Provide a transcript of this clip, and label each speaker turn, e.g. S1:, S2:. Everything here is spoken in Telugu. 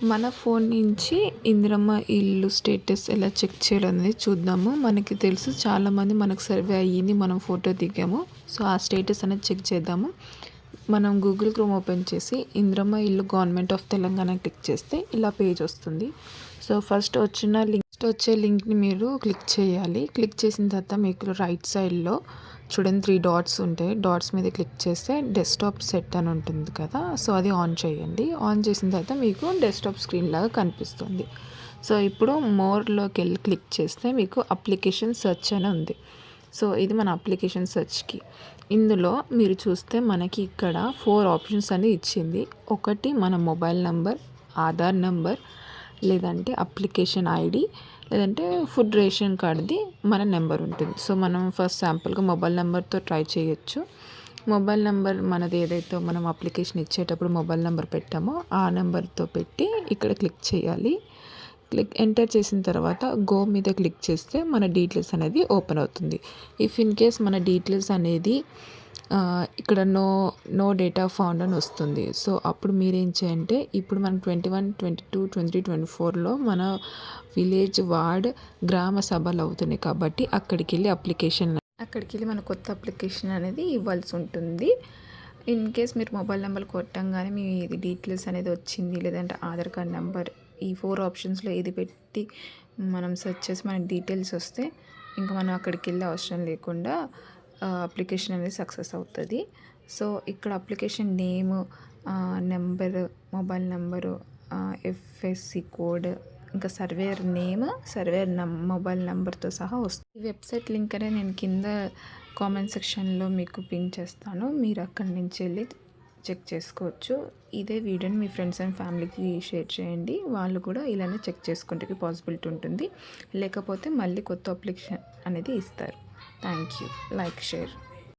S1: మన ఫోన్ నుంచి ఇందిరమ్మ ఇల్లు స్టేటస్ ఎలా చెక్ చేయడం అనేది చూద్దాము. మనకి తెలుసు చాలామంది మనకు సర్వే అయ్యింది, మనం ఫోటో దిగాము. సో ఆ స్టేటస్ అనేది చెక్ చేద్దాము. మనం గూగుల్ క్రోమ్ ఓపెన్ చేసి ఇందిరమ్మ ఇల్లు గవర్నమెంట్ ఆఫ్ తెలంగాణ క్లిక్ చేస్తే ఇలా పేజ్ వస్తుంది. సో ఫస్ట్ వచ్చే లింక్ని మీరు క్లిక్ చేయాలి. క్లిక్ చేసిన తర్వాత మీకు రైట్ సైడ్లో చూడండి 3 డాట్స్ ఉంటాయి. డాట్స్ మీద క్లిక్ చేస్తే డెస్క్టాప్ సెట్ అని ఉంటుంది కదా, సో అది ఆన్ చేయండి. ఆన్ చేసిన తర్వాత మీకు డెస్క్టాప్ స్క్రీన్ లాగా కనిపిస్తుంది. సో ఇప్పుడు మోర్లోకి వెళ్ళి క్లిక్ చేస్తే మీకు అప్లికేషన్ సెర్చ్ అని ఉంది. సో ఇది మన అప్లికేషన్ సెర్చ్కి. ఇందులో మీరు చూస్తే మనకి ఇక్కడ 4 ఆప్షన్స్ అని ఇచ్చింది. ఒకటి మన మొబైల్ నెంబర్, ఆధార్ నెంబర్, లేదంటే అప్లికేషన్ ఐడి, లేదంటే ఫుడ్ రేషన్ కార్డ్ది మన నెంబర్ ఉంటుంది. సో మనం ఫస్ట్ శాంపుల్గా మొబైల్ నెంబర్తో ట్రై చేయొచ్చు. మొబైల్ నెంబర్ మనది ఏదైతే మనం అప్లికేషన్ ఇచ్చేటప్పుడు మొబైల్ నెంబర్ పెట్టామో ఆ నెంబర్తో పెట్టి ఇక్కడ క్లిక్ చేయాలి. ఎంటర్ చేసిన తర్వాత గో మీద క్లిక్ చేస్తే మన డీటెయిల్స్ అనేది ఓపెన్ అవుతుంది. ఇఫ్ ఇన్ కేస్ మన డీటెయిల్స్ అనేది ఇక్కడ నో డేటా ఫౌండ్ అని వస్తుంది. సో అప్పుడు మీరేం చేయంటే ఇప్పుడు మనం 21, 22, 23, 24లో మన విలేజ్ వార్డ్ గ్రామ సభలు అవుతున్నాయి కాబట్టి అక్కడికి వెళ్ళి మన కొత్త అప్లికేషన్ అనేది ఇవ్వాల్సి ఉంటుంది. ఇన్ కేస్ మీరు మొబైల్ నెంబర్ కొట్టంగానే మీ డీటెయిల్స్ అనేది వచ్చింది, లేదంటే ఆధార్ కార్డ్ నెంబర్, ఈ 4 ఆప్షన్స్లో ఏది పెట్టి మనం సెర్చ్ చేసి మన డీటెయిల్స్ వస్తే ఇంకా మనం అక్కడికి వెళ్ళే అవసరం లేకుండా అప్లికేషన్ అనేది సక్సెస్ అవుతుంది. సో ఇక్కడ అప్లికేషన్ నేము, number, mobile number, FSC code, ఇంకా సర్వేయర్ నేమ్, సర్వేయర్ మొబైల్ నెంబర్తో సహా వస్తుంది. ఈ వెబ్సైట్ లింక్ అనేది నేను కింద కామెంట్ సెక్షన్లో మీకు పిన్ చేస్తాను. మీరు అక్కడి నుంచి వెళ్ళి చెక్ చేసుకోవచ్చు. ఇదే వీడియోని మీ ఫ్రెండ్స్ అండ్ ఫ్యామిలీకి షేర్ చేయండి. వాళ్ళు కూడా ఇలానే చెక్ చేసుకుంటే పాసిబిలిటీ ఉంటుంది. లేకపోతే మళ్ళీ కొత్త అప్లికేషన్ అనేది ఇస్తారు. Thank you. Like, share.